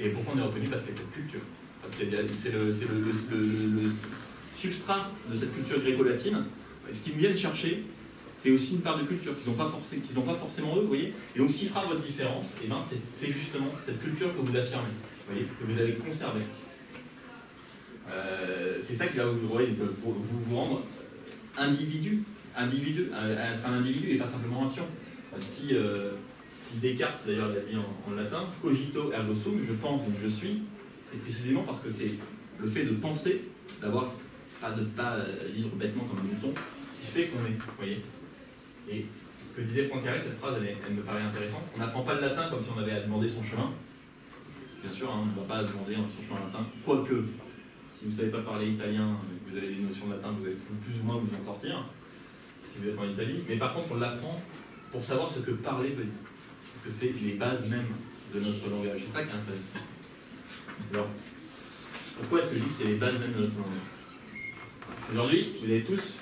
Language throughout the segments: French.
Et pourquoi on est reconnu? Parce qu'il y a cette culture. Parce que c'est le substrat de cette culture gréco-latine. Et ce qu'ils viennent chercher, c'est aussi une part de culture qu'ils n'ont pas forcément eux, vous voyez. Et donc ce qui fera votre différence, eh ben, c'est justement cette culture que vous affirmez, vous voyez, que vous avez conservée. C'est ça qui va vous rendre individu et pas simplement un pion. Si Descartes, d'ailleurs, l'a dit en latin, cogito ergo sum, je pense donc je suis, c'est précisément parce que c'est le fait de penser, de ne pas vivre bêtement comme un mouton, qui fait qu'on est, vous voyez. Et ce que disait Poincaré, cette phrase, elle me paraît intéressante. On n'apprend pas le latin comme si on avait à demander son chemin. Bien sûr, hein, on ne va pas demander son chemin latin, quoique, si vous ne savez pas parler italien, vous avez des notions de latin, vous allez plus ou moins vous en sortir, si vous êtes en Italie. Mais par contre, on l'apprend pour savoir ce que parler veut dire. Parce que c'est les bases mêmes de notre langage. C'est ça qui est intéressant. Alors, pourquoi est-ce que je dis que c'est les bases mêmes de notre langage? Aujourd'hui, vous avez tous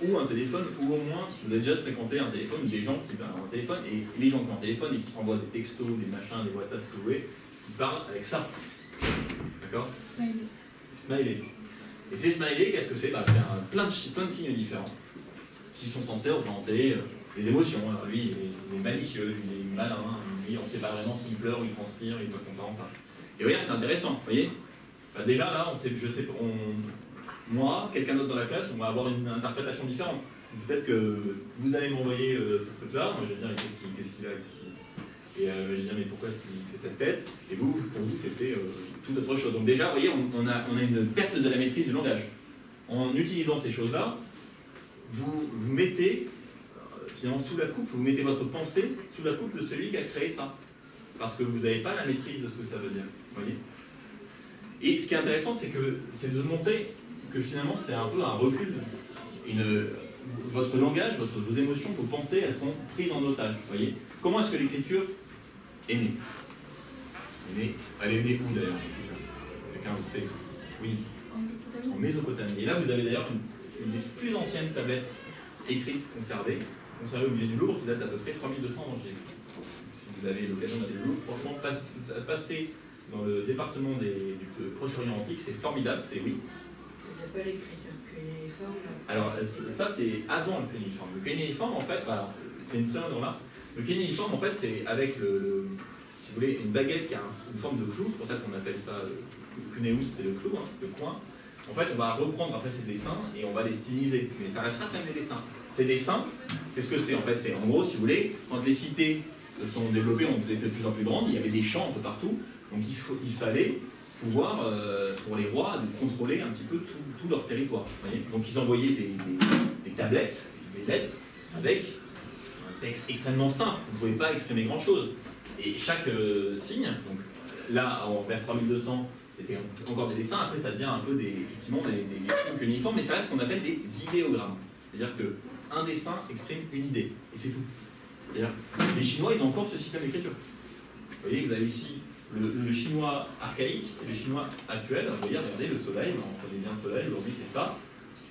ou un téléphone, ou au moins, vous avez déjà fréquenté un téléphone, des gens qui ont un téléphone, et les gens qui ont un téléphone et qui s'envoient des textos, des machins, des WhatsApp, que vous voulez, qui parlent avec ça. D'accord? Smiley. Et ces smileys, qu'est-ce que c'est? C'est plein de signes différents qui sont censés représenter les émotions. Alors lui, il est malicieux, lui, il est malin, lui, on ne sait pas vraiment s'il pleure, il transpire, il est content. Et voyez, c'est intéressant, vous voyez? Déjà là, moi, quelqu'un d'autre dans la classe, on va avoir une interprétation différente. Peut-être que vous allez m'envoyer ce truc-là, moi je vais dire qu'est-ce qu'il a ici. Et je vais dire mais pourquoi est-ce qu'il fait cette tête? Et vous, pour vous, c'était tout autre chose. Donc déjà, vous voyez, on a une perte de la maîtrise du langage. En utilisant ces choses-là, vous mettez, finalement sous la coupe, vous mettez votre pensée sous la coupe de celui qui a créé ça. Parce que vous n'avez pas la maîtrise de ce que ça veut dire. Vous voyez? Et ce qui est intéressant, c'est de montrer que finalement c'est un peu un recul. Votre langage, vos émotions, vos pensées, elles sont prises en otage. Vous voyez? Comment est-ce que l'écriture est née? Elle est née où d'ailleurs? Quelqu'un le sait? Oui. En Mésopotamie. Et là vous avez d'ailleurs une des plus anciennes tablettes écrites, conservées au musée du Louvre, qui date d'à peu près 3200 ans. Si vous avez l'occasion d'aller au Louvre, franchement, passer dans le département du Proche-Orient antique, c'est formidable, c'est oui. Ça s'appelle l'écriture cunéiforme. Alors, ça, c'est avant le cunéiforme. Le cunéiforme, en fait, c'est une très bonne remarque. Le cunéiforme, en fait, c'est avec si vous voulez, une baguette qui a une forme de clou, c'est pour ça qu'on appelle ça cunéus, c'est le clou, hein, le coin. En fait, on va reprendre après ces dessins et on va les styliser. Mais ça restera quand même des dessins. Ces dessins, qu'est-ce que c'est? En fait, c'est en gros, si vous voulez, quand les cités se sont développées, ont été de plus en plus grandes, il y avait des champs un peu partout. Donc il fallait pouvoir, pour les rois, contrôler un petit peu tout leur territoire. Vous voyez, donc ils envoyaient des tablettes, des lettres, avec un texte extrêmement simple. Vous ne pouvez pas exprimer grand-chose. Et chaque signe, donc là, vers 3200, c'était encore des dessins. Après, ça devient un peu effectivement des signes cunéiformes, mais ça reste ce qu'on appelle des idéogrammes. C'est-à-dire qu'un dessin exprime une idée, et c'est tout. C'est-à-dire, les Chinois, ils ont encore ce système d'écriture. Vous voyez, vous avez ici le chinois archaïque et le chinois actuel. Vous voyez, regardez le soleil, on connaît bien le soleil, aujourd'hui c'est ça.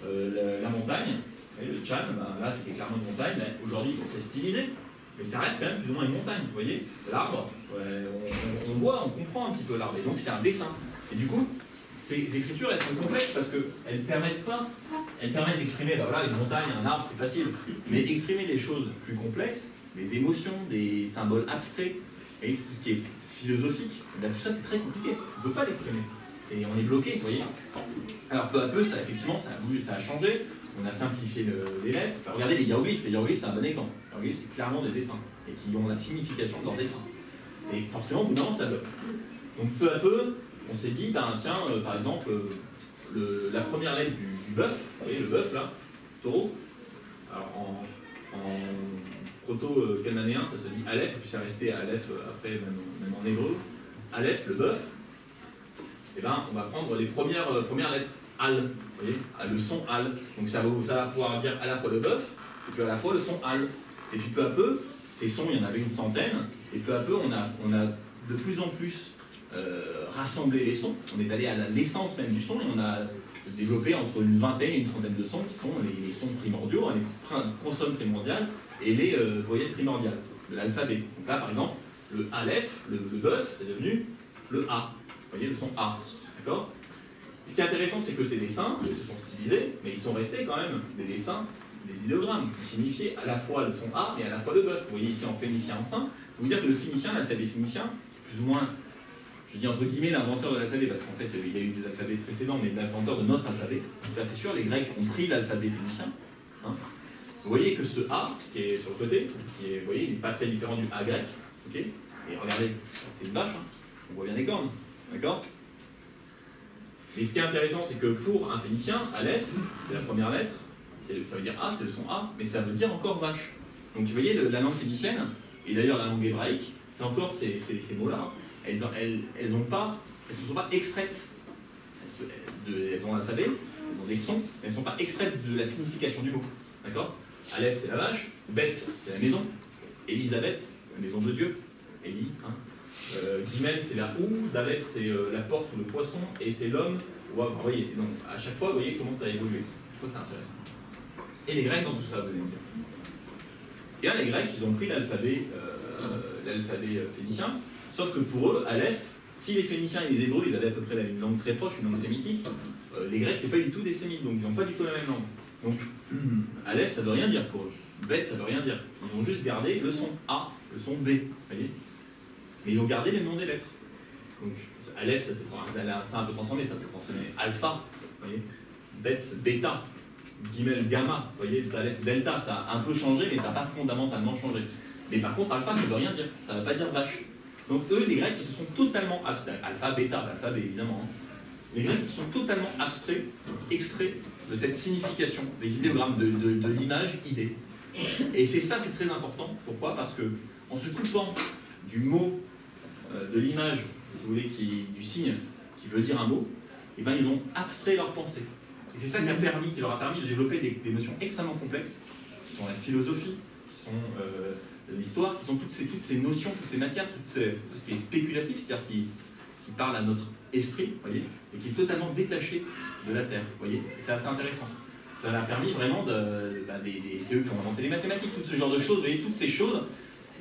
La montagne, vous voyez, le Chan, là c'était clairement une montagne, aujourd'hui c'est stylisé, mais ça reste quand même plus ou moins une montagne. Vous voyez, l'arbre, on voit, on comprend un petit peu l'arbre, et donc c'est un dessin. Et du coup, ces écritures, elles sont complexes parce qu'elles permettent d'exprimer, voilà, une montagne, un arbre, c'est facile, mais exprimer des choses plus complexes, des émotions, des symboles abstraits, et tout ce qui est philosophique, tout ça c'est très compliqué, on ne peut pas l'exprimer, on est bloqué, vous voyez. Alors peu à peu, ça, effectivement, ça a bougé, ça a changé, on a simplifié les lettres. Alors, regardez les hiéroglyphes c'est un bon exemple. Les hiéroglyphes c'est clairement des dessins, et qui ont la signification de leurs dessins. Et forcément, au bout d'un moment, ça bloque. Donc peu à peu, on s'est dit, ben tiens, par exemple, la première lettre du bœuf, vous voyez le bœuf là, taureau, alors en proto-cananéen, ça se dit Aleph, et puis ça restait Aleph après, même en hébreu. Aleph, le bœuf, et ben on va prendre les premières lettres, Al, vous voyez, le son Al. Donc ça va pouvoir dire à la fois le bœuf, et puis à la fois le son Al. Et puis peu à peu, ces sons, il y en avait une centaine, et peu à peu, on a de plus en plus rassemblé les sons. On est allé à l'essence même du son, et on a développé entre une vingtaine et une trentaine de sons qui sont les sons primordiaux, les consonnes primordiales, et les voyelles primordiales de l'alphabet. Donc là, par exemple, le Aleph, le bœuf, est devenu le A. Vous voyez, le son A. D'accord? Ce qui est intéressant, c'est que ces dessins, ils se sont stylisés, mais ils sont restés quand même des dessins, des idéogrammes, qui signifiaient à la fois le son A et à la fois le bœuf. Vous voyez ici en phénicien ancien, je vous dire que le phénicien, l'alphabet phénicien, plus ou moins, je dis entre guillemets l'inventeur de l'alphabet, parce qu'en fait il y a eu des alphabets précédents, mais l'inventeur de notre alphabet, en tout cas c'est sûr, les Grecs ont pris l'alphabet phénicien. Hein. Vous voyez que ce A, qui est sur le côté, qui est, vous voyez, il n'est pas très différent du A grec, ok? Et regardez, c'est une vache, hein. On voit bien les cornes, d'accord? Et ce qui est intéressant, c'est que pour un phénicien, Aleph, c'est la première lettre, ça veut dire A, c'est le son A, mais ça veut dire encore vache. Donc vous voyez, la langue phénicienne, et d'ailleurs la langue hébraïque, c'est encore ces mots-là, elles ne sont pas extraites. Elles ont l'alphabet, elles ont des sons, mais elles ne sont pas extraites de la signification du mot. D'accord? Aleph, c'est la vache, Beth, c'est la maison, Élisabeth, la maison de Dieu, Élie, hein. Guimel, c'est la houe, Davet, c'est la porte ou le poisson, et c'est l'homme. Wow, vous voyez, donc à chaque fois, vous voyez comment ça a évolué. Ça, c'est intéressant. Et les Grecs dans tout ça, vous allez dire. Et là, les Grecs, ils ont pris l'alphabet phénicien, sauf que pour eux, Aleph, si les Phéniciens et les Hébreux, ils avaient à peu près une langue très proche, une langue sémitique, les Grecs, c'est pas du tout des sémites, donc ils n'ont pas du tout la même langue. Donc, Aleph, ça veut rien dire pour eux. Bet, ça veut rien dire. Ils ont juste gardé le son A, le son B, vous voyez. Mais ils ont gardé les noms des lettres. Donc, Aleph, ça s'est un peu transformé, ça s'est transformé alpha, vous voyez. Bet, bêta. Guimel, gamma, vous voyez, delta, ça a un peu changé, mais ça n'a pas fondamentalement changé. Mais par contre, alpha, ça ne veut rien dire, ça ne veut pas dire vache. Donc eux, les Grecs, ils se sont totalement abstraits. Alpha, bêta, l'alphabet, évidemment. Hein. Les Grecs, ils se sont totalement extraits de cette signification, des idéogrammes, de l'image, idée. Et c'est ça, c'est très important. Pourquoi? Parce que en se coupant du mot, de l'image, si vous voulez, du signe qui veut dire un mot, eh ben, ils ont abstrait leur pensée. Et c'est ça qui leur a permis de développer des notions extrêmement complexes, qui sont la philosophie, qui sont l'histoire, qui sont toutes ces notions, toutes ces matières, tout ce qui est spéculatif, c'est-à-dire qui parle à notre esprit, voyez, et qui est totalement détaché de la Terre. Voyez, c'est assez intéressant. Ça a permis vraiment c'est eux qui ont inventé les mathématiques, tout ce genre de choses. Vous voyez, toutes ces choses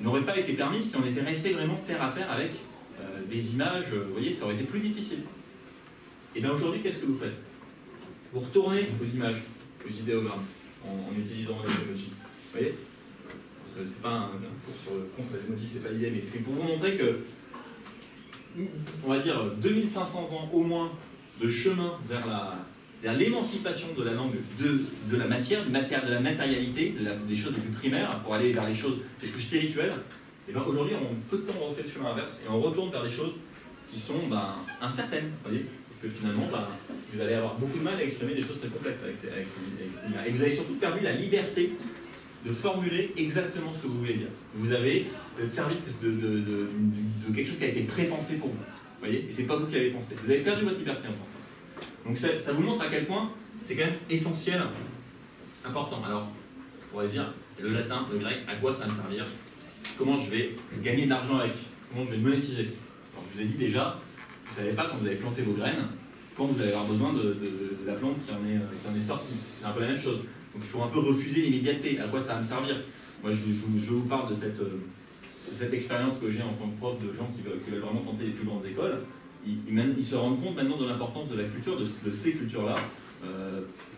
n'auraient pas été permises si on était resté vraiment terre à terre avec des images. Vous voyez, ça aurait été plus difficile. Et bien aujourd'hui, qu'est-ce que vous faites? Vous retournez aux images, aux idéogrammes, en utilisant les emojis. Vous voyez? C'est pas un cours sur le contre les emojis, c'est pas l'idée, mais c'est pour vous montrer que, on va dire, 2500 ans au moins de chemin vers l'émancipation de la langue, de la matière, de la matérialité, des choses les plus primaires, pour aller vers les choses les plus spirituelles. Et bien aujourd'hui, en peu de temps, on refait le chemin inverse et on retourne vers des choses qui sont incertaines. Vous voyez? Parce que finalement, vous allez avoir beaucoup de mal à exprimer des choses très complexes avec ces images. Et vous avez surtout perdu la liberté de formuler exactement ce que vous voulez dire. Vous avez servi de quelque chose qui a été pré-pensé pour vous. Vous voyez? Et c'est pas vous qui avez pensé. Vous avez perdu votre liberté en pensant. Donc ça vous montre à quel point c'est quand même essentiel, important. Alors, on pourrait se dire, le latin, le grec, à quoi ça va me servir? Comment je vais gagner de l'argent avec? Comment je vais monétiser? Alors, je vous ai dit déjà, vous ne savez pas quand vous avez planté vos graines, quand vous allez avoir besoin de la plante qui en est sortie. C'est un peu la même chose. Donc il faut un peu refuser l'immédiateté. À quoi ça va me servir? Moi, je vous parle de cette expérience que j'ai en tant que prof de gens qui veulent vraiment tenter les plus grandes écoles. Ils se rendent compte maintenant de l'importance de la culture, de ces cultures-là,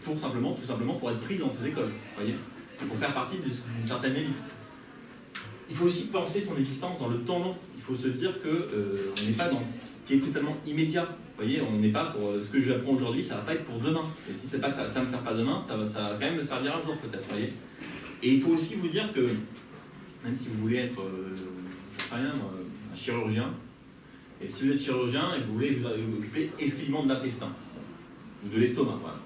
tout simplement pour être pris dans ces écoles. Voyez, pour faire partie d'une certaine élite. Il faut aussi penser son existence dans le temps long. Il faut se dire qu'on n'est pas dans ce qui est totalement immédiat. Vous voyez, on n'est pas pour ce que j'apprends aujourd'hui, ça ne va pas être pour demain. Et si ça ne me sert pas demain, ça va quand même me servir un jour peut-être. Voyez. Et il faut aussi vous dire que, même si vous voulez être, je sais rien, un chirurgien, et si vous êtes chirurgien et que vous voulez vous occuper exclusivement de l'intestin, ou de l'estomac, voilà.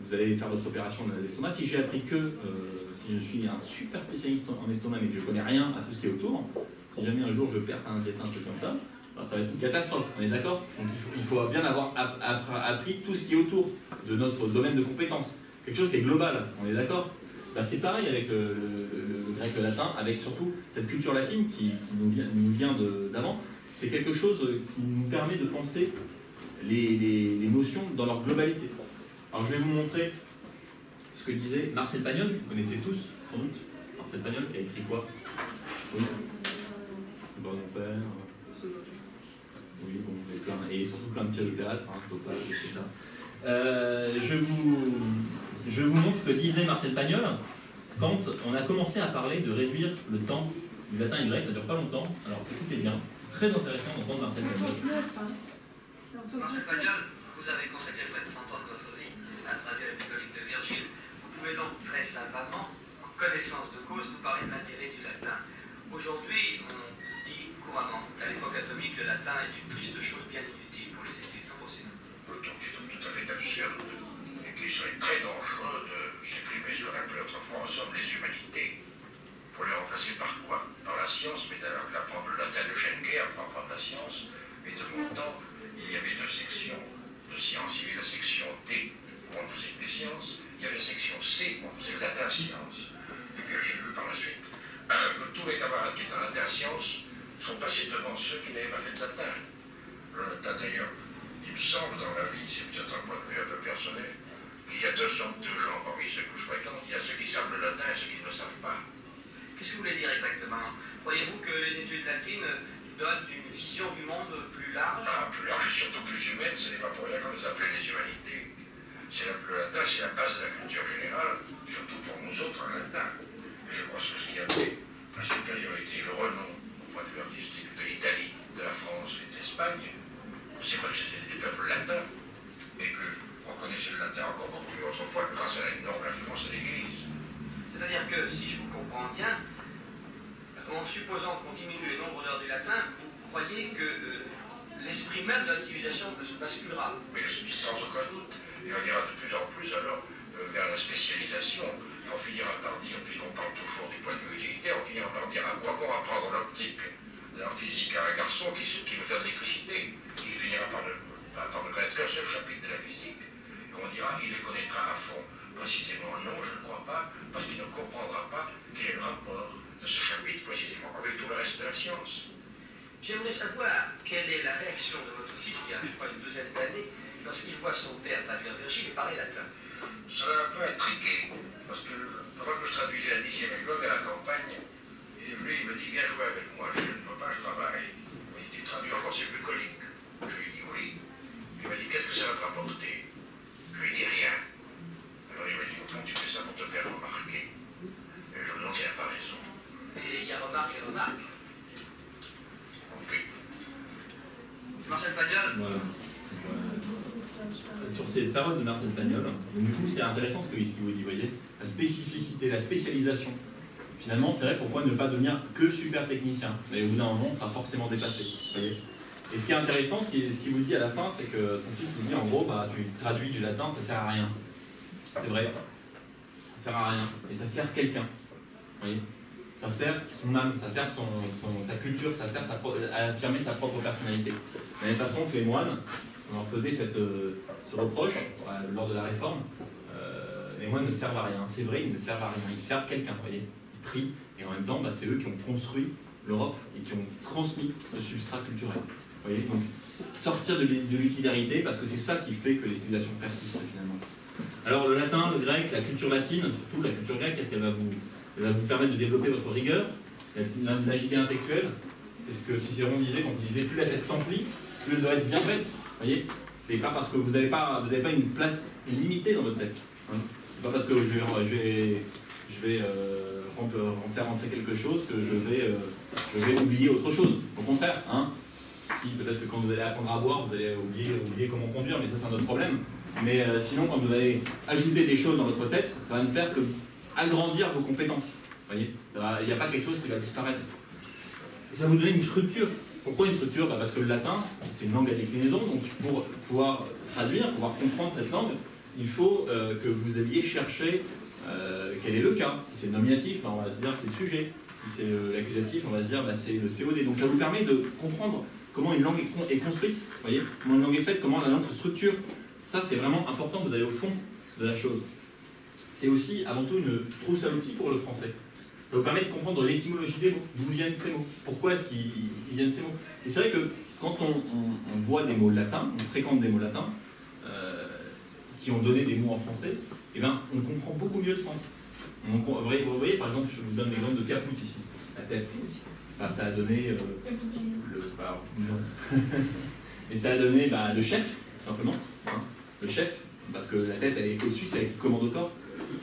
Vous allez faire votre opération de l'estomac. Si j'ai appris si je suis un super spécialiste en estomac mais que je ne connais rien à tout ce qui est autour, si jamais un jour je perce un intestin, un truc comme ça, ça va être une catastrophe, on est d'accord? Donc il faut bien avoir appris tout ce qui est autour de notre domaine de compétences. Quelque chose qui est global, on est d'accord? C'est pareil avec le grec, le latin, avec surtout cette culture latine qui nous vient d'avant. C'est quelque chose qui nous permet de penser les notions dans leur globalité. Alors je vais vous montrer ce que disait Marcel Pagnol, vous connaissez tous, sans doute. Marcel Pagnol qui a écrit quoi? Oui. Bon, mon père. Oui, bon, et surtout plein de pièces de théâtre, Topage, etc. Je vous montre ce que disait Marcel Pagnol quand on a commencé à parler de réduire le temps du latin et du grec. Ça ne dure pas longtemps, alors écoutez bien, très intéressant d'entendre Marcel Pagnol. Marcel Pagnol, vous avez consacré près de 30 ans de votre vie à traduire la bucolique de Virgile. Vous pouvez donc très savamment, en connaissance de cause, nous parler de l'intérêt du latin. Aujourd'hui, on dit couramment qu'à l'époque atomique, le latin est une triste chose bien inutile pour les études. Qu'en pensez-vous? Donc je trouve tout à fait absurde et qu'il serait très dangereux de supprimer ce qu'on appelait autrefois en somme les humanités. Pour les remplacer par quoi? Par la science, mais alors apprendre le latin de Schengen, apprendre la science. Et de mon temps, il y avait deux sections de sciences. Il y avait la section D, où on faisait des sciences. Il y avait la section C, où on faisait le latin science. Et puis j'ai vu par la suite que tous les camarades qui étaient en latin science sont passés devant ceux qui n'avaient pas fait de latin. Le latin d'ailleurs, il me semble dans la vie, c'est peut-être un point de vue un peu personnel, qu'il y a deux sortes de gens parmi ceux que je fréquente. Il y a ceux qui savent le latin et ceux qui ne le savent pas. Qu'est-ce que vous voulez dire exactement? Croyez-vous que les études latines donnent une vision du monde plus large? Plus large et surtout plus humaine. Ce n'est pas pour rien qu'on les appelle les humanités. Le latin, c'est la base de la culture générale, surtout pour nous autres en latin. Et je pense que ce qui a fait la supériorité, le renom, au point de vue artistique, de l'Italie, de la France et de l'Espagne, c'est parce que c'était des peuples latins, et que on connaissait le latin encore beaucoup mieux autrefois grâce à l'énorme influence de l'Église. C'est-à-dire que, si je vous comprends bien, en supposant qu'on diminue le nombre d'heures du latin, vous croyez que l'esprit même de la civilisation se basculera? Mais sans aucun doute. Et on ira de plus en plus alors vers la spécialisation. Et on finira par dire, puisqu'on parle toujours du point de vue utilitaire, on finira par dire à quoi bon apprendre l'optique en physique à un garçon qui veut faire de l'électricité, qui finira par ne connaître qu'un seul chapitre de la physique. Et on dira, il le connaîtra à fond. Précisément non, je ne crois pas, parce qu'il ne comprendra pas quel est le rapport de ce chapitre précisément avec tout le reste de la science. J'aimerais savoir quelle est la réaction de votre fils, qui a, je crois, une douzaine d'années, lorsqu'il voit son père traduire Virgile et parler latin. Ça l'a un peu intrigué, parce que pendant que je traduisais la 10e éloge à la campagne, il est venu, il me dit, viens jouer avec moi. Je ne peux pas, je travaille. Il m'a dit, tu traduis encore ces bucoliques? Je lui ai dit oui. Il m'a dit, qu'est-ce que ça va te rapporter? Je lui ai dit rien. Alors il m'a dit, au fond, tu fais ça pour te faire remarquer. Et je me dis, il n'a pas raison. Et il y a remarque et remarque. Oui. Marcel Pagnol. Voilà. Sur ces paroles de Marcel Pagnol, du coup c'est intéressant ce qu'il vous dit, vous voyez, la spécificité, la spécialisation. Finalement, c'est vrai, pourquoi ne pas devenir que super technicien? Mais au bout d'un moment, on sera forcément dépassé, vous voyez. Et ce qui est intéressant, ce qu'il vous dit à la fin, c'est que son fils vous dit en gros, bah, tu traduis du latin, ça sert à rien. C'est vrai, ça sert à rien, et ça sert quelqu'un, vous voyez. Ça sert son âme, ça sert sa culture, ça sert à affirmer sa propre personnalité. De la même façon que les moines, on leur faisait ce reproche lors de la réforme, les moines ne servent à rien. C'est vrai, ils ne servent à rien, ils servent quelqu'un, vous voyez. Ils prient, et en même temps, bah, c'est eux qui ont construit l'Europe et qui ont transmis ce substrat culturel. Vous voyez, donc sortir de l'utilité, parce que c'est ça qui fait que les civilisations persistent finalement. Alors le latin, le grec, la culture latine, surtout la culture grecque, qu'est-ce qu'elle va vous... Elle va vous permettre de développer votre rigueur, l'agilité intellectuelle. C'est ce que Cicéron disait quand il disait plus la tête s'emplit, plus elle doit être bien faite. Vous voyez, c'est pas parce que vous n'avez pas une place limitée dans votre tête. Hein. C'est pas parce que je vais faire rentrer quelque chose que je vais oublier autre chose. Au contraire, hein. Si peut-être que quand vous allez apprendre à boire, vous allez oublier comment conduire, mais ça c'est un autre problème. Mais sinon, quand vous allez ajouter des choses dans votre tête, ça va ne faire que agrandir vos compétences. Vous voyez, il n'y a pas quelque chose qui va disparaître. Et ça va vous donner une structure. Pourquoi une structure? Parce que le latin, c'est une langue à déclinaison, donc pour pouvoir traduire, pouvoir comprendre cette langue, il faut que vous alliez chercher quel est le cas. Si c'est le nominatif, ben, on va se dire c'est le sujet. Si c'est l'accusatif, on va se dire ben, c'est le COD. Donc ça vous permet de comprendre comment une langue est construite, vous voyez, comment une langue est faite, comment la langue se structure. Ça, c'est vraiment important, vous allez au fond de la chose. C'est aussi, avant tout, une trousse à outils pour le français. Ça vous permet de comprendre l'étymologie des mots, d'où viennent ces mots, pourquoi est-ce qu'ils viennent ces mots. Et c'est vrai que quand on voit des mots latins, on fréquente des mots latins, qui ont donné des mots en français, eh ben, on comprend beaucoup mieux le sens. Vous voyez, par exemple, je vous donne l'exemple de caput ici, la tête. Ben, ça a donné Et ça a donné le chef, tout simplement. Hein, le chef, parce que la tête elle est au-dessus, c'est avec le commande au corps.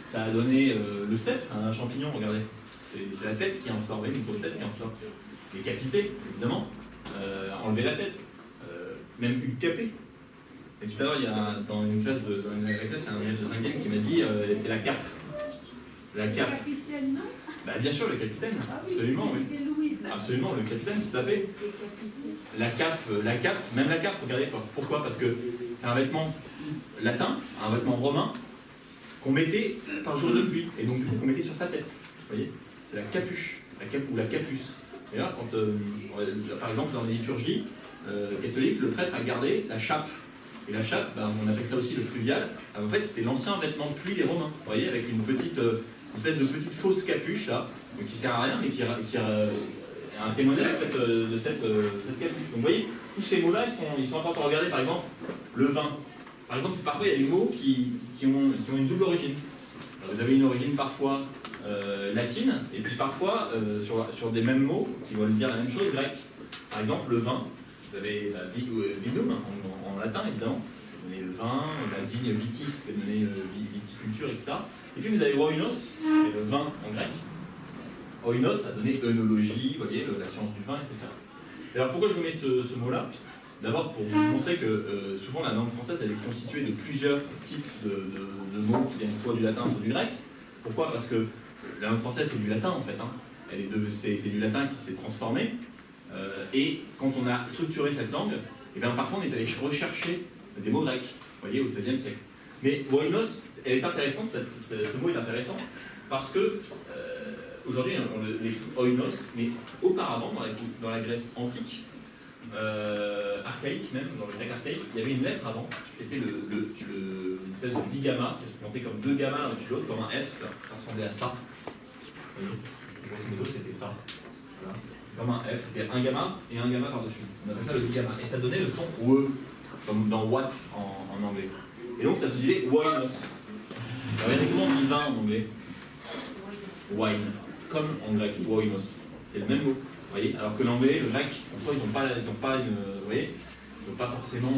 Ça a donné le cèpe, un champignon, regardez. C'est la tête qui en sort, vous voyez, une grosse tête qui en sort. Décapité, évidemment. Enlever la tête. Même UCAP. Et tout à l'heure, il y a dans une classe il y a un gars qui m'a dit c'est la cape. La cape. Le capitaine, non? Bien sûr, le capitaine. Ah oui, Absolument, oui. c'est Louise. Absolument, le capitaine, tout à fait. La cape, même la cape, regardez pourquoi? Parce que c'est un vêtement latin, un vêtement romain, qu'on mettait par jour de pluie, et donc du coup qu'on mettait sur sa tête. Vous voyez? C'est la capuche, ou la capuce. Et là, quand, par exemple, dans les liturgies catholiques, le prêtre a gardé la chape. Et la chape, on appelle ça aussi le fluvial. En fait, c'était l'ancien vêtement de pluie des Romains. Vous voyez, avec une espèce de petite fausse capuche là, qui sert à rien, mais qui a un témoignage en fait, de cette capuche. Donc vous voyez, tous ces mots-là, ils sont importants. Regardez par exemple le vin. Par exemple, parfois il y a des mots qui ont une double origine. Alors, vous avez une origine parfois latine, et puis parfois sur des mêmes mots qui veulent dire la même chose, grec. Par exemple, le vin, vous avez la vinum en latin évidemment, qui va donner le vin, la vigne vitis, qui va donner viticulture, etc. Et puis vous avez oinos, qui est le vin en grec. Oinos, ça a donné œnologie, vous voyez, la science du vin, etc. Et alors pourquoi je vous mets ce mot-là? D'abord pour vous montrer que souvent la langue française elle est constituée de plusieurs types de mots qui viennent soit du latin, soit du grec. Pourquoi? Parce que la langue française c'est du latin en fait. Hein. C'est du latin qui s'est transformé. Et quand on a structuré cette langue, et bien parfois on est allé rechercher des mots grecs, vous voyez, au XVIe siècle. Mais oinos, elle est intéressante, ce mot est intéressant, parce que aujourd'hui on l'exprime oinos, mais auparavant, dans la Grèce antique, archaïque même, dans le grec archaïque, il y avait une lettre avant, c'était une espèce de digamma, qui se présentait comme deux gammas au-dessus de l'autre, comme un F, ça ressemblait à ça. Vous voyez, grosso modo c'était ça. Voilà. Comme un F, c'était un gamma et un gamma par-dessus. On appelle ça le digamma. Et ça donnait le son WE, comme dans what en anglais. Et donc ça se disait winos. Regardez comment on dit vin en anglais. Wine. Comme en grec, winos. C'est le même mot. Vous voyez? Alors que l'anglais, le grec, en soi, ils n'ont pas forcément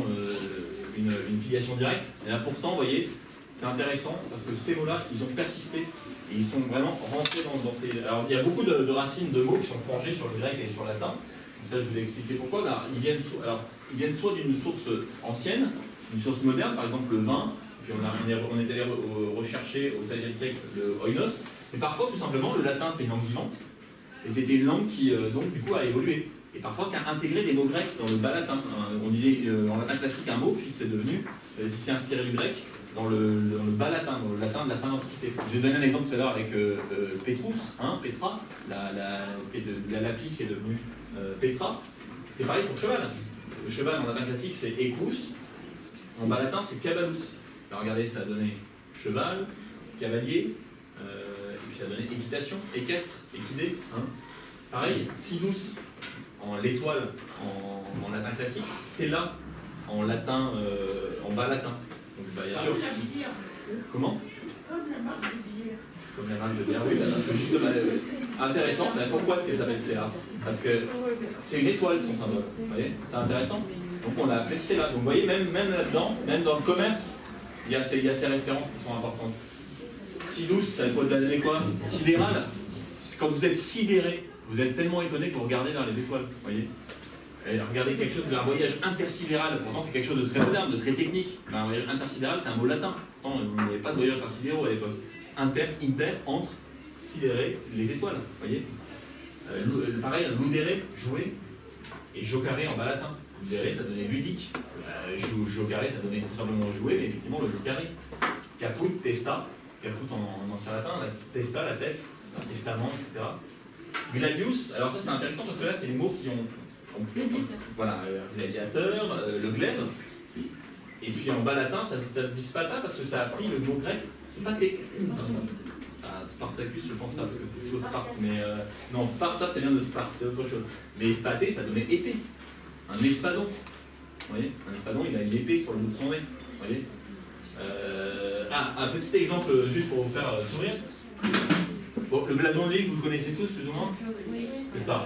une filiation directe. Et là pourtant, vous voyez, c'est intéressant parce que ces mots-là, ils ont persisté. Et ils sont vraiment rentrés dans ces... Alors, il y a beaucoup de racines de mots qui sont forgées sur le grec et sur le latin. Donc ça, je vais expliquer pourquoi. Alors, ils viennent soit d'une source ancienne, une source moderne, par exemple le vin, puis on est allé rechercher au XVIe siècle le oinos. Mais parfois, tout simplement, le latin, c'était une langue vivante. Et c'était une langue qui, donc, du coup, a évolué. Et parfois, qui a intégré des mots grecs dans le bas latin. On disait en latin classique un mot, puis c'est devenu, c'est inspiré du grec, dans le bas latin, dans le latin de la fin de l'Antiquité. J'ai donné un exemple tout à l'heure avec Petrus, hein, Petra, la lapis qui est devenue Petra. C'est pareil pour cheval. Le cheval en latin classique c'est equus, en bas latin c'est cabalus. Alors regardez, ça a donné cheval, cavalier, et puis ça a donné équitation, équestre, équidé. Hein. Pareil, sinus, en l'étoile en latin classique, stella en latin, en bas latin. Donc, bien sûr. Comment? Comme la marque de bière. Comme la marque de bière, oui, parce que justement, intéressant. Pourquoi est-ce qu'elle s'appelle Stella? Parce que c'est une étoile son symbole. Vous voyez? C'est intéressant. Donc on l'a appelé Stella. Donc vous voyez, même là-dedans, même dans le commerce, il y a ces références qui sont importantes. Sidus, ça veut donner quoi? Sidéral. Quand vous êtes sidéré, vous êtes tellement étonné que vous regardez vers les étoiles. Vous voyez? Et regardez quelque chose d'un voyage intersidéral, pourtant c'est quelque chose de très moderne, de très technique. Un voyage intersidéral, c'est un mot latin. Pourtant, il n'y avait pas de voyage intersidéraux à l'époque. Inter, entre, sidéré, les étoiles. Vous voyez? Pareil, ludere, jouer, et jocare en bas latin. Ludere, ça donnait ludique. Jocare, ça donnait tout simplement jouer, mais effectivement le jocare. Caput, testa, caput en ancien latin, la testa, la tête, un testament, etc. Gladius, alors ça c'est intéressant parce que là c'est les mots qui ont. Voilà, gladiateur, le glaive. Et puis en bas latin, ça se dit spata parce que ça a pris le mot grec spaté. Ah, Spartacus, je pense pas parce que c'est plutôt Sparte. Mais non, Sparte, ça vient de Sparte, c'est autre chose. Mais spaté, ça donnait épée. Un espadon. Vous voyez? Un espadon, il a une épée sur le bout de son nez. Vous voyez? Un petit exemple juste pour vous faire sourire. Bon, le blason de l'île, vous le connaissez tous plus ou moins? C'est ça.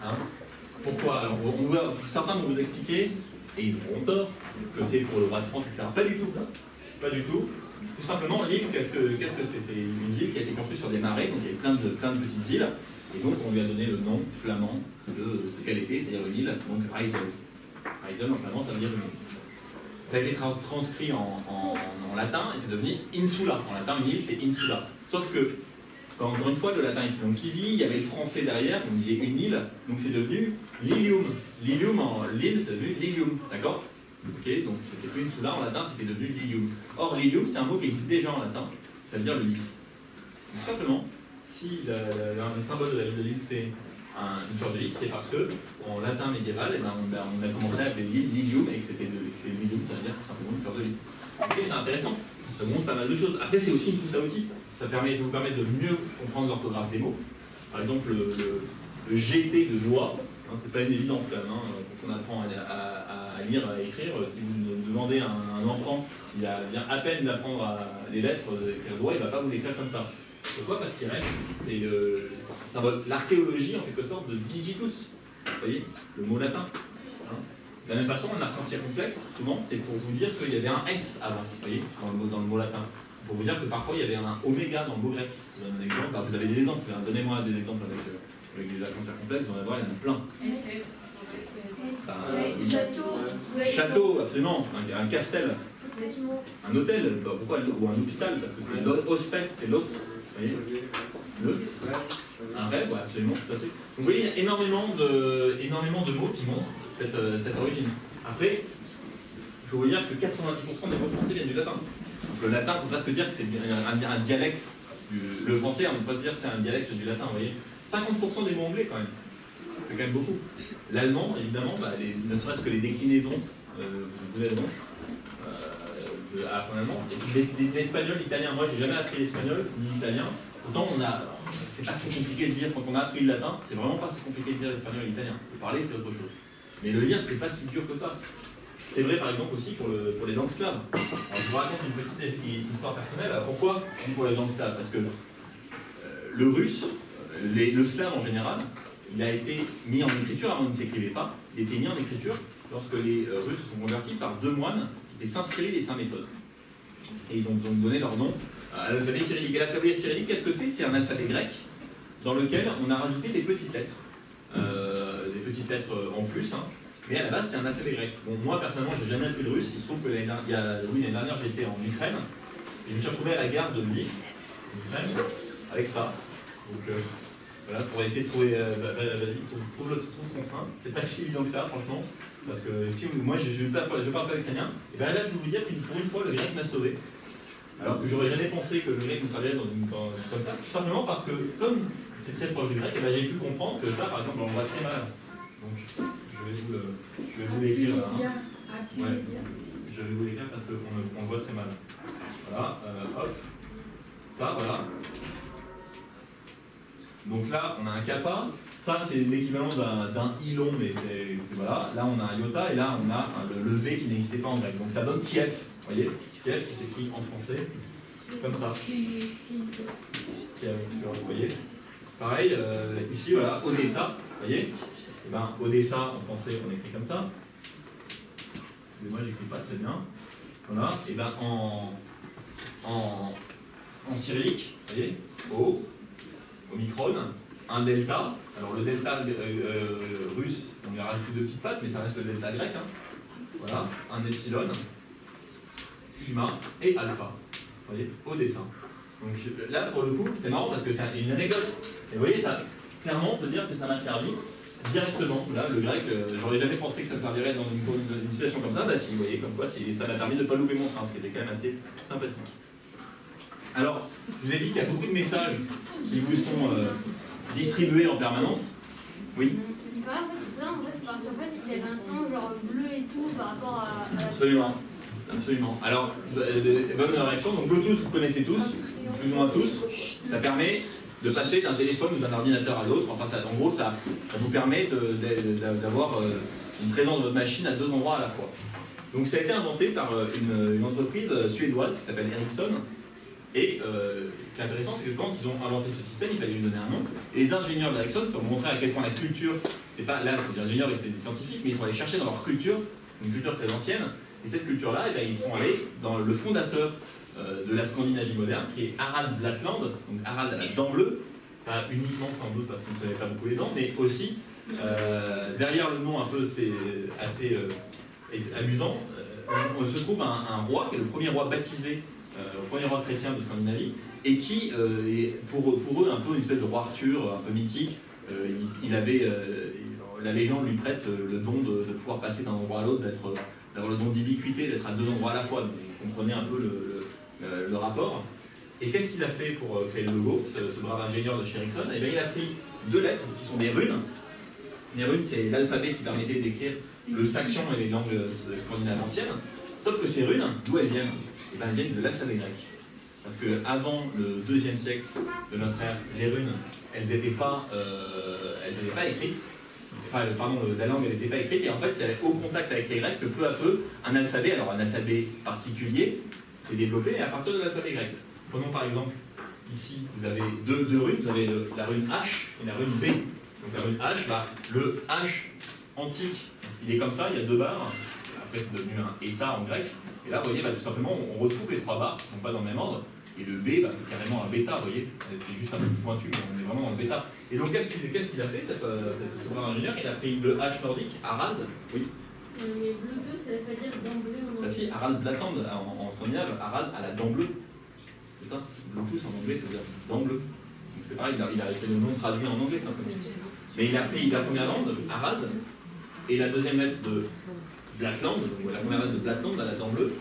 Hein? Pourquoi? Alors, certains vont vous expliquer et ils auront tort, que c'est pour le roi de France, etc. Pas du tout. Pas du tout. Tout simplement, l'île, qu'est-ce que c'est? C'est une île qui a été construite sur des marais, donc il y avait plein de petites îles, et donc on lui a donné le nom flamand de ce qu'elle était, c'est-à-dire une île, donc Rijssel. Rijssel en flamand, ça veut dire une île. Ça a été transcrit en latin, et c'est devenu insula. En latin, une île, c'est insula. Sauf que, encore une fois, le latin est donc Kili, il y avait le français derrière, on disait une île, donc c'est devenu lilium. Lilium en l'île, c'est devenu lilium, d'accord? Ok, donc c'était plus insula, en latin c'était devenu lilium. Or lilium c'est un mot qui existe déjà en latin, ça veut dire le lys. Donc simplement, si le symbole de la ville de Lille c'est une fleur de lys, c'est parce que en latin médiéval, on a commencé à appeler l'île lilium et que c'est lilium, ça veut dire tout simplement une fleur de lys. Ok, c'est intéressant, ça montre pas mal de choses. Après c'est aussi une pousse à outils, ça vous permet de mieux comprendre l'orthographe des mots. Par exemple le GT de loi, c'est pas une évidence quand même, quand on apprend à lire, à écrire. Si vous demandez à un enfant, il vient à peine d'apprendre les lettres, d'écrire droit, il ne va pas vous l'écrire comme ça. Pourquoi? Parce qu'il reste, c'est l'archéologie en quelque sorte de digitus, vous voyez, le mot latin. De la même façon, un accent circonflexe, souvent, c'est pour vous dire qu'il y avait un S avant, vous voyez, dans le mot latin. Pour vous dire que parfois il y avait un oméga dans le mot grec. Je vous donne un exemple, vous avez des exemples, donnez-moi des exemples avec des accents circonflexes, vous allez voir, il y en a plein. Château, absolument, un castel, un hôtel, pourquoi, ou un hôpital, parce que c'est l'hostesse, c'est l'hôte, vous voyez, un rêve, ouais, absolument, tout à fait. Donc vous voyez, il y a énormément de mots qui montrent cette origine. Après, il faut vous dire que 90% des mots français viennent du latin. Donc le latin, on peut presque dire que c'est un dialecte, le français, on peut pas dire que c'est un dialecte du latin, vous voyez. 50% des mots anglais quand même, c'est quand même beaucoup. L'allemand, évidemment, ne serait-ce que les déclinaisons, vous aideront à apprendre l'allemand. L'espagnol, l'italien, moi j'ai jamais appris l'espagnol ni l'italien. Pourtant, c'est pas très compliqué de dire, quand on a appris le latin, c'est vraiment pas très compliqué de dire l'espagnol et l'italien. Le parler, c'est autre chose. Mais le lire, c'est pas si dur que ça. C'est vrai par exemple aussi pour les langues slaves. Alors, je vous raconte une petite histoire personnelle. Alors, pourquoi pour les langues slaves? Parce que le russe, le slave en général, il a été mis en écriture, avant il ne s'écrivait pas, il a été mis en écriture lorsque les Russes se sont convertis par deux moines qui étaient Saint Cyril et Saint Méthode. Et ils ont donné leur nom à l'alphabet cyrillique. Et l'alphabet cyrillique, qu'est-ce que c'est? C'est un alphabet grec dans lequel on a rajouté des petites lettres. En plus, mais à la base c'est un alphabet grec. Bon, moi personnellement, j'ai jamais appris le russe. Il se trouve que l'année dernière, j'étais en Ukraine et je me suis retrouvé à la gare de Lviv, en Ukraine, avec ça. Donc voilà, pour essayer de trouver, vas-y, trouve ton train. C'est pas si évident que ça, franchement, parce que si moi je parle pas ukrainien, et bien là je vais vous dire que pour une fois le grec m'a sauvé. Alors que j'aurais jamais pensé que le grec me servirait comme ça, tout simplement parce que comme c'est très proche du grec, et ben j'ai pu comprendre que ça, par exemple, on voit très mal. Donc je vais vous l'écrire là. Ouais, je vais vous l'écrire parce qu'on le voit très mal. Voilà, hop, ça, voilà. Donc là, on a un kappa. Ça, c'est l'équivalent d'un i long, mais c'est voilà. Là, on a un iota et là, on a le V qui n'existait pas en grec. Donc ça donne Kiev. Vous voyez, Kiev qui s'écrit en français comme ça. Kiev, vous voyez. Pareil, ici, voilà, Odessa. Vous voyez. Et ben, Odessa en français, on écrit comme ça. Mais moi, j'écris pas très bien. Voilà. Et ben, en cyrillique, vous voyez, O. Omicron, un delta. Alors le delta russe, on lui a rajouté deux petites pattes, mais ça reste le delta grec. Voilà, un epsilon, sigma et alpha. Vous voyez, Odessa. Donc là, pour le coup, c'est marrant parce que c'est une anecdote. Et vous voyez, ça, clairement, on peut dire que ça m'a servi directement. Là, le grec, j'aurais jamais pensé que ça me servirait dans une situation comme ça. Bah si, vous voyez, comme quoi, ça m'a permis de ne pas louper mon train, ce qui était quand même assez sympathique. Alors, je vous ai dit qu'il y a beaucoup de messages qui vous sont distribués en permanence. Oui? C'est pas ça, en fait, parce qu'en fait, il y avait un temps genre bleu et tout par rapport à Absolument. Absolument. Alors, bonne réaction. Donc, Bluetooth, vous connaissez tous, plus ou moins tous. Ça permet de passer d'un téléphone ou d'un ordinateur à l'autre. Enfin, en gros, ça vous permet d'avoir une présence de votre machine à deux endroits à la fois. Donc, ça a été inventé par une entreprise suédoise qui s'appelle Ericsson. Et ce qui est intéressant, c'est que quand ils ont inventé ce système, il fallait lui donner un nom. Et les ingénieurs d'Ericsson, pour montrer à quel point la culture, c'est pas là, les ingénieurs et c'est des scientifiques, mais ils sont allés chercher dans leur culture une culture très ancienne. Et cette culture-là, eh bien, ils sont allés dans le fondateur de la Scandinavie moderne, qui est Harald Blattland, donc Harald à la dent bleue, pas uniquement sans doute parce qu'il ne savait pas beaucoup les dents, mais aussi, derrière le nom un peu assez amusant, on se trouve un roi, qui est le premier roi baptisé, le premier roi chrétien de Scandinavie, et qui est pour eux un peu une espèce de roi Arthur, un peu mythique. La légende lui prête le don de pouvoir passer d'un endroit à l'autre, d'avoir le don d'ubiquité, d'être à deux endroits à la fois. Donc, vous comprenez un peu le rapport. Et qu'est-ce qu'il a fait pour créer le logo, ce brave ingénieur de chez Ericsson? Eh bien, il a pris deux lettres qui sont des runes. Les runes, c'est l'alphabet qui permettait d'écrire le saxon et les langues scandinaves anciennes. Sauf que ces runes, d'où elles viennent? Eh bien, elles viennent de l'alphabet grec. Parce qu'avant le 2e siècle de notre ère, les runes, elles n'étaient pas écrites. Enfin, pardon, la langue n'était pas écrite, et en fait, c'est au contact avec les Grecs que peu à peu, un alphabet particulier, s'est développé à partir de l'alphabet grec. Prenons par exemple, ici, vous avez deux runes, vous avez la rune H et la rune B. Donc la rune H, le H antique, il est comme ça, il y a 2 barres, après c'est devenu un état en grec, et là, vous voyez, tout simplement, on retrouve les 3 barres qui ne sont pas dans le même ordre, et le B, c'est carrément un bêta, vous voyez, c'est juste un peu plus pointu, mais on est vraiment dans le bêta. Et donc, qu'est-ce qu'il a fait, ce brave ingénieur? Il a pris le H nordique, Harald, oui. Mais Bluetooth, ça veut pas dire dent bleue en anglais. Si, Harald Blattland, en scandinave, Harald à la dent bleue. C'est ça, Bluetooth en anglais, ça veut dire dent bleue. Donc c'est pareil, c'est le nom traduit en anglais, simplement. Mais il a pris la première langue, Harald, et la deuxième lettre de Blattland, donc la première lettre de Blattland à la dent bleue,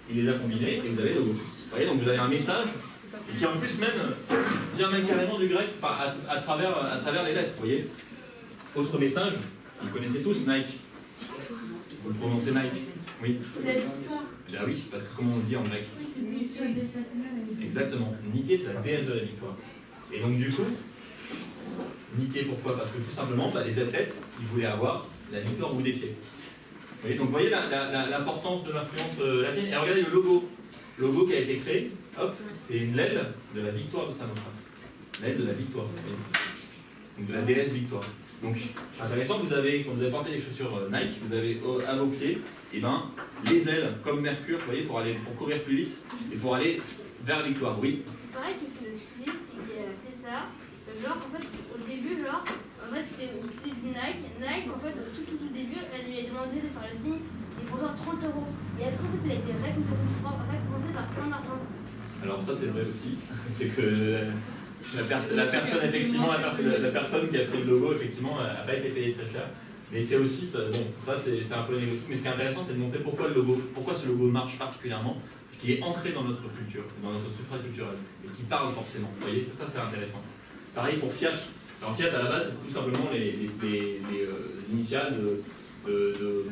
il les a combinés et vous avez le logo. Vous voyez, donc vous avez un message qui en plus vient même carrément du grec, enfin, à travers les lettres, vous voyez. Autre message, vous connaissez tous, Nike. Vous le prononcez Nike, oui. C'est la victoire. Ben oui, parce que comment on le dit en grec? Oui, c'est une victoire de Satan. Exactement. Nike, c'est la déesse de la victoire. Et donc du coup, Nike, pourquoi? Parce que tout simplement, les athlètes, ils voulaient avoir la victoire au bout des pieds. Vous voyez, donc vous voyez l'importance de l'influence latine. Et regardez le logo qui a été créé, hop, c'est une l'aile de la victoire de Samothrace. L'aile de la victoire, vous voyez. Donc de la déesse victoire. Donc intéressant, quand vous avez porté les chaussures Nike, vous avez à vos pieds, et les ailes comme Mercure, vous voyez, pour courir plus vite et pour aller vers la victoire, oui. Pareil que le styliste qui a fait ça, genre en fait au début, c'était au petit Nike, en fait tout début, elle lui a demandé de faire le signe, et pour genre 30 €. Et après en fait, il a été récompensé par plein d'argent. Alors ça c'est vrai aussi, c'est que la personne effectivement, la personne qui a fait le logo effectivement n'a pas été payée très cher. Mais c'est aussi, ça c'est un peu négatif, mais ce qui est intéressant c'est de montrer pourquoi ce logo marche particulièrement, ce qui est ancré dans notre culture, dans notre substrat culturel, et qui parle forcément. Vous voyez, ça c'est intéressant. Pareil pour Fiat. Alors Fiat à la base c'est tout simplement les initiales de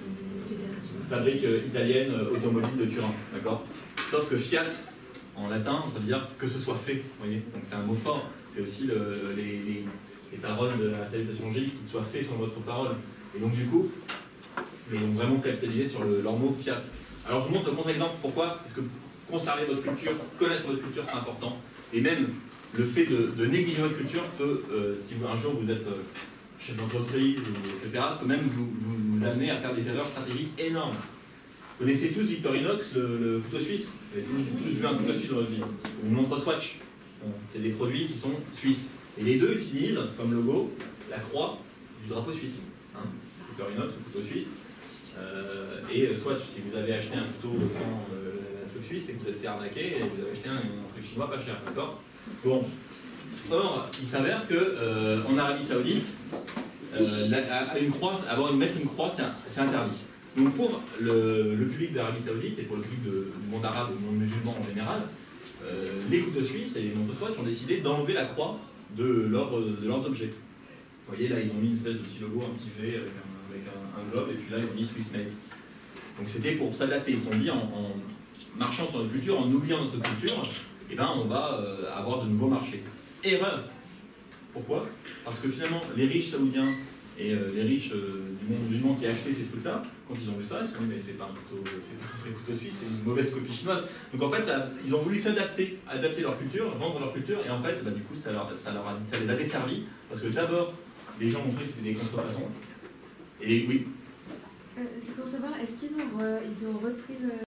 fabrique italienne automobile de Turin, d'accord? Sauf que Fiat en latin ça veut dire que ce soit fait, vous voyez, donc c'est un mot fort, c'est aussi les paroles de la salutation J, qu'il soit fait sur votre parole. Et donc du coup, ils ont vraiment capitalisé sur leur mot Fiat. Alors je vous montre le contre-exemple, pourquoi? Parce que conserver votre culture, connaître votre culture c'est important, et même le fait de négliger votre culture peut, si un jour vous êtes chef d'entreprise, etc., peut même vous amener à faire des erreurs stratégiques énormes. Vous connaissez tous Victorinox, le couteau suisse? Vous avez tous vu un couteau suisse dans votre vie. Ou une montre Swatch. Bon, c'est des produits qui sont suisses. Et les deux utilisent comme logo la croix du drapeau suisse. Hein, Victorinox, le couteau suisse. Et Swatch, si vous avez acheté un couteau sans un truc suisse, c'est que vous êtes fait arnaquer et vous avez acheté un truc chinois pas cher, d'accord? Bon. Or, il s'avère qu'en Arabie Saoudite, mettre une croix, c'est interdit. Donc pour le public d'Arabie Saoudite et pour le public du monde arabe et du monde musulman en général, les couteaux suisses et les montres Swatch ont décidé d'enlever la croix de leurs objets. Vous voyez là, ils ont mis une espèce de petit logo, un petit V avec un globe, et puis là ils ont mis Swiss Made. Donc c'était pour s'adapter. Ils se sont dit en marchant sur notre culture, en oubliant notre culture, eh ben, on va avoir de nouveaux marchés. Erreur. Pourquoi? Parce que finalement, les riches saoudiens et les riches du monde musulman qui a acheté ces trucs-là, quand ils ont vu ça, ils se sont dit mais c'est pas un vrai couteau suisse, c'est une mauvaise copie chinoise. Donc en fait, ils ont voulu s'adapter, adapter leur culture, vendre leur culture, et en fait, du coup, ça les a desservis, parce que d'abord, les gens ont cru que c'était des contrefaçons. Et oui. C'est pour savoir, est-ce qu'ils ont repris le